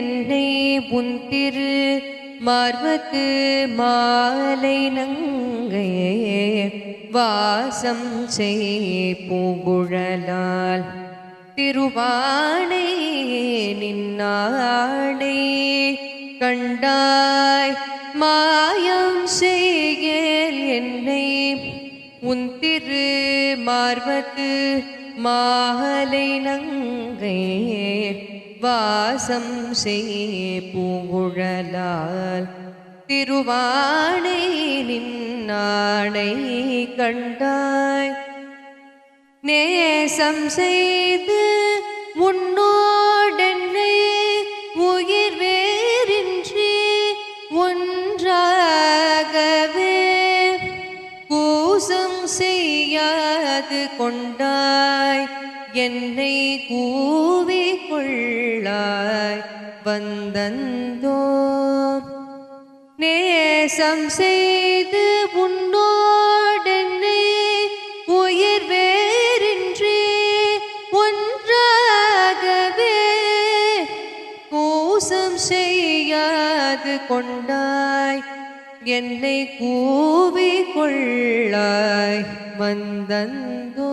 என்னை உன் திரு மார்வத்து மாலை நங்கையே வாசம் செய் பூங்குழலால் திருவானை நின்னாடை கண்டாய் மாயம் செய்யேல் என்னை உன் திரு மார்வத்து மாலை நங்கையே வாசம் செய் பூங்குழலால் திருவானை நின்னாடை கண்டாய் நேசம் செய்து உன்னோடென்னை உயிர் வேறின்றி ஒன்றாகவே கூசம் செய்யாது கொண்டாய் என்னை கூவி கொள்ளாய் வந்தந்தோ நேசம் செய்து உன்னோடென்னை உயிர் வேறின்றி ஒன்றாகவே கூசம் செய்யாது கொண்டாய் என்னை கூவி கொள்ளாய் வந்தந்தோ